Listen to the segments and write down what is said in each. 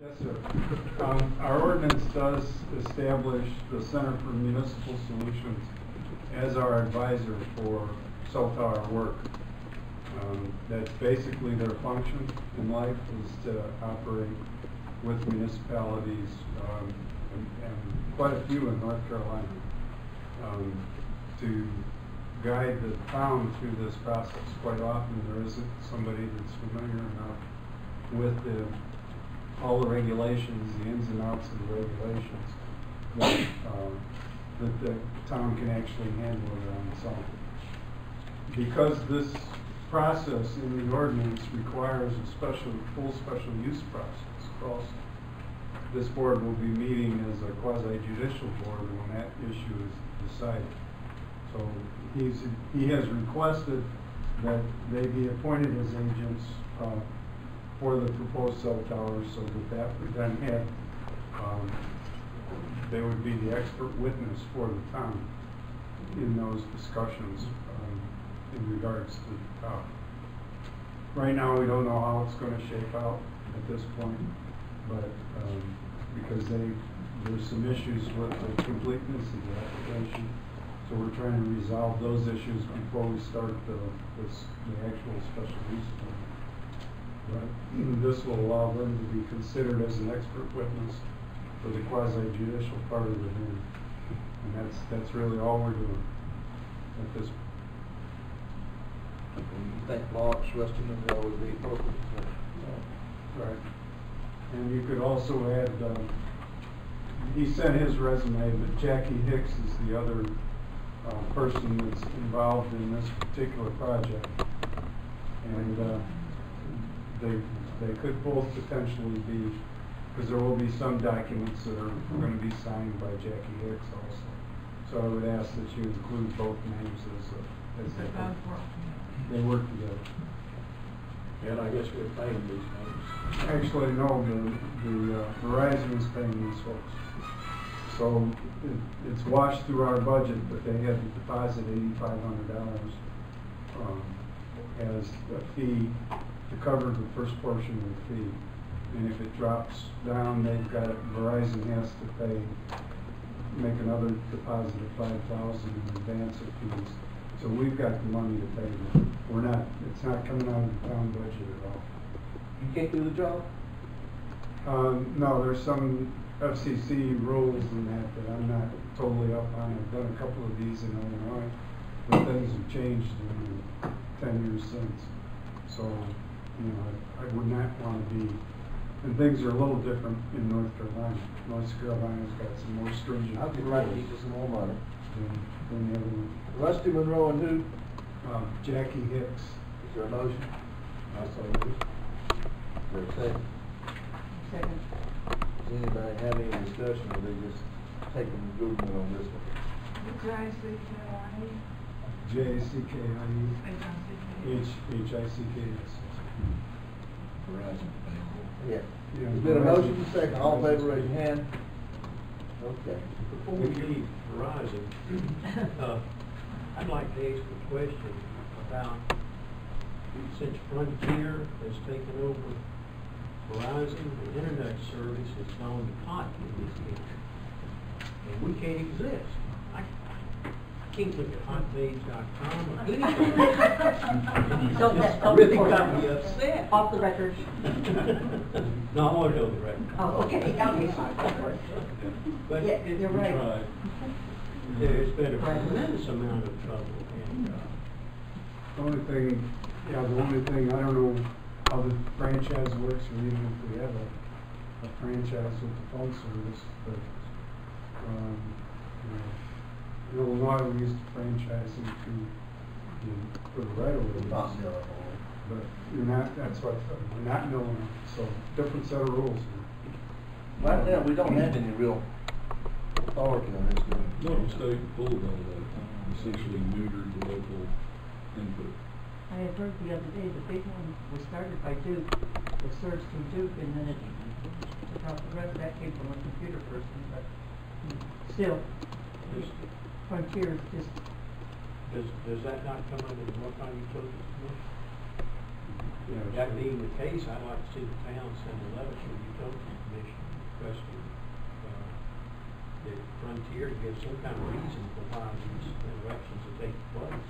Yes, sir. Our ordinance does establish the Center for Municipal Solutions as our advisor for cell tower work. That's basically their function in life, is to operate with municipalities, and quite a few in North Carolina, to guide the town through this process. Quite often there isn't somebody that's familiar enough with all the regulations, the ins and outs of the regulations, that the town can actually handle it on its own. Because this process in the ordinance requires a full special use process also, this board will be meeting as a quasi-judicial board when that issue is decided. So he has requested that they be appointed as agents for the proposed cell towers, so that would then have, they would be the expert witness for the town in those discussions in regards to the tower. Right now we don't know how it's going to shape out at this point, but because there's some issues with the completeness of the application, so we're trying to resolve those issues before we start the actual special use permit. But this will allow them to be considered as an expert witness for the quasi-judicial part of the hearing, and that's really all we're doing at this point. You think Mark's Western would be appropriate? Right. And you could also add, he sent his resume, but Jackie Hicks is the other person that's involved in this particular project. And they could both potentially be, because there will be some documents that are going to be signed by Jackie Hicks also. So I would ask that you include both names as they work together. And I guess we're paying these names. Actually, no, the Verizon is paying these folks. So it's washed through our budget, but they had to deposit $8,500 as a fee to cover the first portion of the fee. And if it drops down, Verizon has to make another deposit of $5,000 in advance of fees. So we've got the money to pay them. It's not coming out of the town budget at all. You can't do the job? No, there's some FCC rules in that I'm not totally up on. I've done a couple of these in Illinois, but things have changed in the 10 years since. So, I would not want to be, and things are a little different in North Carolina. North Carolina's got some more stringent I'd be glad to give you some more money. than the other one. Rusty Monroe and who? Jackie Hicks. Is there a motion? I saw this. Is there a second? Second. Does anybody have any discussion, or they just taking movement on this one? J-A-C-K-I-E-H-I-C-K-S. Verizon. Yeah. There's been a motion, second. All in favor, raise your hand. Okay. Before we leave Verizon, I'd like to ask a question about, since Frontier has taken over Verizon, the internet service has gone to pot in this country, and we can't exist. I can't look at hotpage.com or anything. Don't really report got that. me upset. Off the record. No, I want to know the record. Oh, okay, okay, fine. But Yeah, you're right. tried. There's been a tremendous amount of trouble, and The only thing, I don't know how the franchise works, or even if we have a franchise with the phone service, but, in Illinois, we used to franchise for the right of way. But that's what, we're not in Illinois, so different set of rules. Right now, we don't have any real authority on this, do we? No, the state pulled all that, essentially neutered the local input. I had heard the other day, the big one was started by Duke, it surged from Duke, and then it took out the rest. That came from a computer person, but still, Frontier is just. does that not come under the North Carolina Utilities Commission? Yeah, That being the case, I'd like to see the town send a letter to the Utilities Commission year to give some kind of reason for why these interruptions are taking place.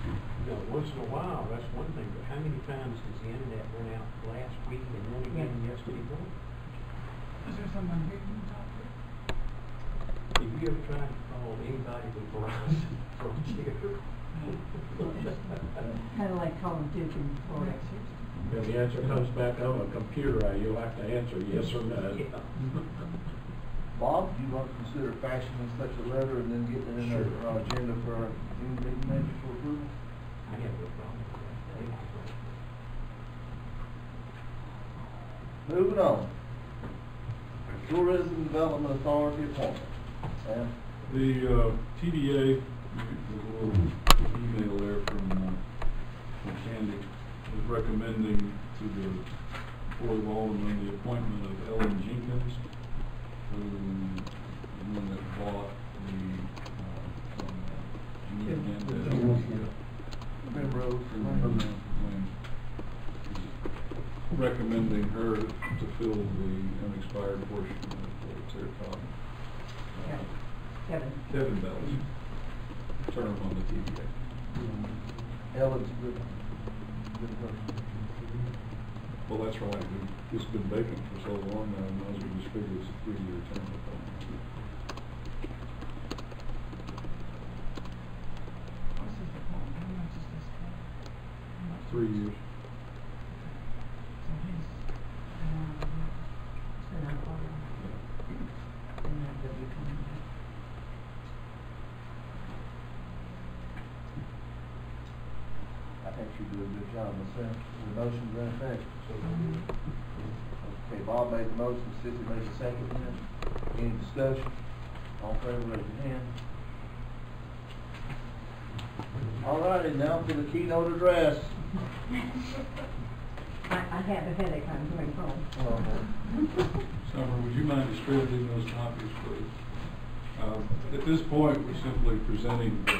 You know, once in a while, that's one thing, but how many times has the internet went out last week and then again yesterday morning? Is there someone here you can talk to? Have you ever tried to call anybody with Verizon from here? Kind of like calling Duke in Florida. When the answer comes back on a computer, you'll have to answer yes or no. Yeah. Bob, do you want to consider fashioning such a letter and then getting it in our agenda for our June meeting maybe for approval? I have no problem with that. Moving on. Tourism Development Authority appointment. Sam? The TDA, there's a little email there from Candy, is recommending to the Board of Aldermen the appointment of Ellen Jenkins, who is the one that bought recommending her to fill the unexpired portion of the Territory. Kevin Bell's term on the TVA. Ellen's good person. Well, that's right. It's been vacant for so long now, and as we just figured it's a 3-year term. 3 years. I think you do a good job, myself. The motion to that effect. Okay, Bob made the motion, Sissy made the second. Any discussion? All in favor, raise your hand. All righty, now for the keynote address. I have a headache, I'm going home. Summer, would you mind distributing those copies, please? At this point, we're simply presenting the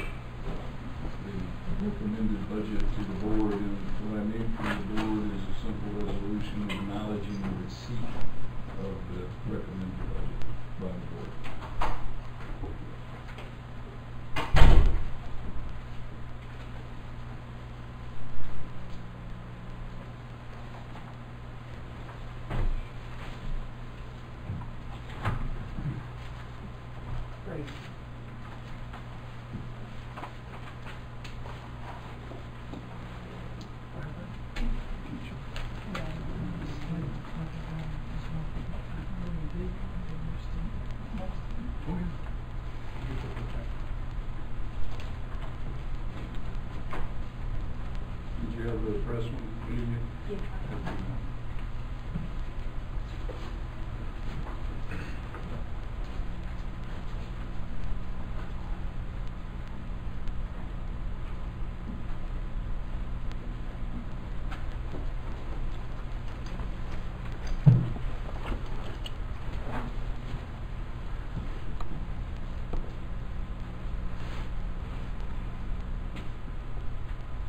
recommended budget to the board, and what I need from the board is a simple resolution acknowledging the receipt of the recommended budget by the board. Great. Did you have the press one? Yeah.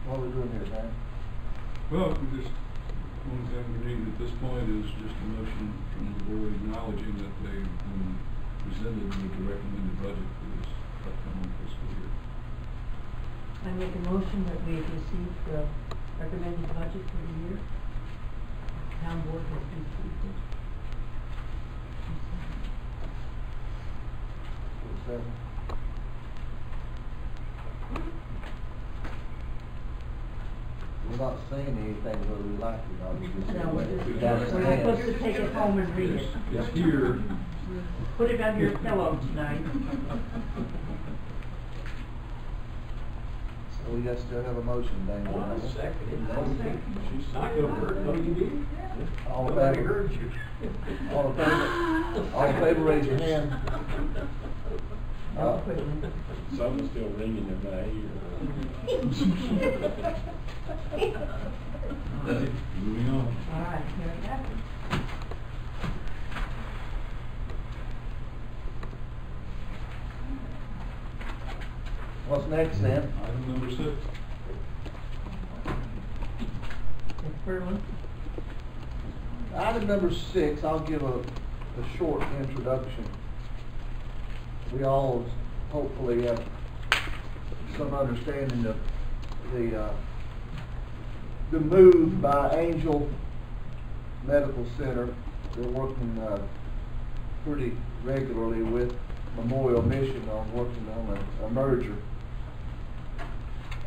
What are we doing here, Dan? Well, we just, one thing we need at this point is just a motion from the board acknowledging that they've been presented with the recommended budget for this upcoming fiscal year. I make a motion that we have received the recommended budget for the year. Town board has received it. Seven. We're not saying anything whether we like it or not. We're just No, we're saying just, we're supposed to take it home and read it. It's here. Put it under your pillow tonight. So we got still have a motion, Dan. Oh, I second it. She's not gonna hurt, no, you did. All in Nobody favor? heard you. All in favor? All in favor, raise your hand. Something's still ringing in my ear. Moving on. All right, here it happens. What's next, then? Item number 6. Berlin. Item number 6, I'll give a short introduction. we all hopefully have some understanding of the move by Angel Medical Center. They're working pretty regularly with Memorial Mission on working on a merger.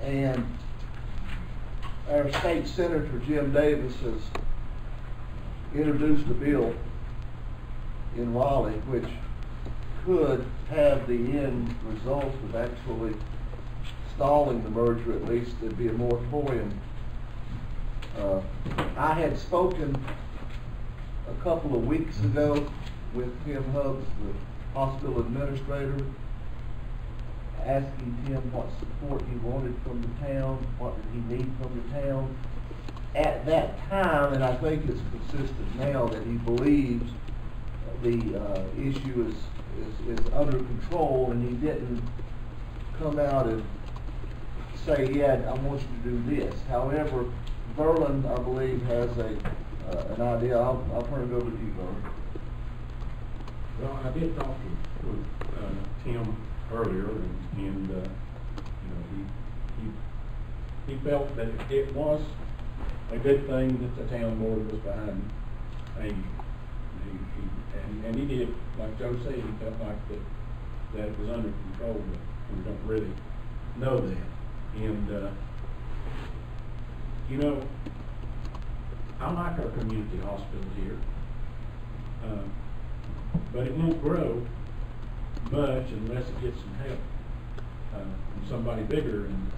And our state senator, Jim Davis, has introduced a bill in Raleigh which could have the end result of actually stalling the merger. At least there'd be a moratorium. I had spoken a couple of weeks ago with Tim Hubbs, the hospital administrator, asking Tim what support he wanted from the town, what did he need from the town. At that time, and I think it's consistent now, that he believes the issue is under control, and he didn't come out and say, yeah, I want you to do this. However, Verlin, I believe, has an idea. I'll turn it over to you, Verlin. Well, I did talk to Tim earlier, and you know, he felt that it was a good thing that the town board was behind Amy. And he did, like Joe said, he felt like that it was under control, but we don't really know that. And you know, I like our community hospital here, but it won't grow much unless it gets some help from somebody bigger. And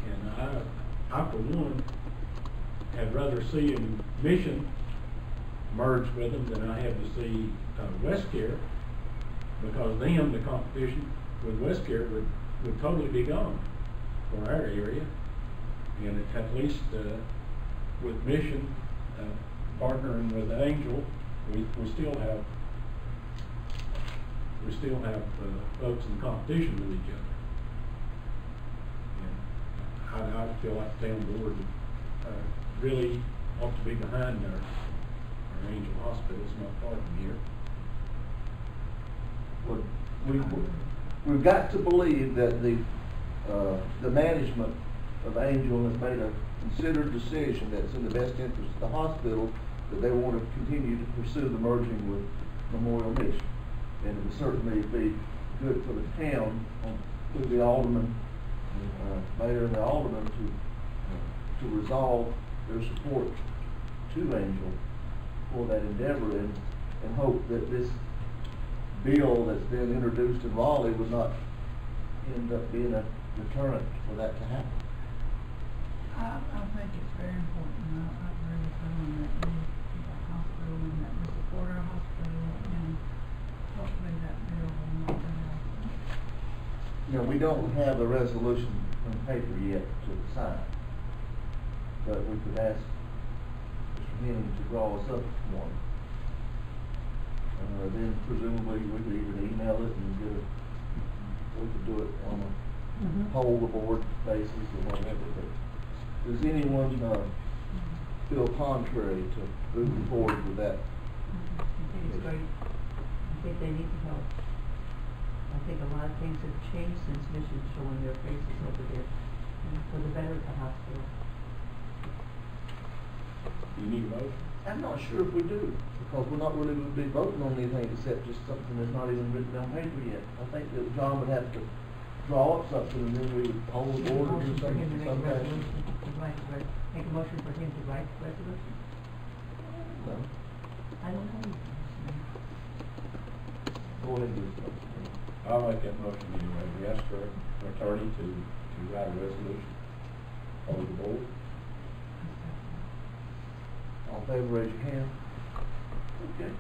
I for one, had rather see a Mission merge with them than I have to see Westcare, because then the competition with Westcare would totally be gone for our area. And at least with Mission partnering with Angel, we still have folks in competition with each other. And I feel like the town board really ought to be behind our Angel Hospital. It's not far from here. Well, we've got to believe that the management of Angel has made a considered decision that's in the best interest of the hospital, that they want to continue to pursue the merging with Memorial Mission. And it would certainly be good for the town, through the alderman, mayor and the alderman, to resolve their support to Angel for that endeavor, and hope that this bill that's been introduced in Raleigh would not end up being a deterrent for that to happen. I think it's very important. I agree with Verlin that we keep our hospital and that we support our hospital, and hopefully that bill will not be out. You know, we don't have a resolution on paper yet to sign, but we could ask Mr. Henning to draw us up one. Then presumably we could even email it and we could do it on a poll the board basis or whatever. But does anyone feel contrary to moving forward with that? I think it's great. I think they need the help. I think a lot of things have changed since Mission showing their faces over there, and for the better of the hospital. You need a motion? I'm not sure if we do, because we're not really going to be voting on anything except just something that's not even written on paper yet. I think that John would have to draw up something, and then we would hold the board or do something in some fashion. Make a motion for him to write the resolution? No. I don't know. Go ahead and do something. I'll make that motion anyway. We ask for an attorney to write a resolution over the board. All in favor, raise your hand. Okay.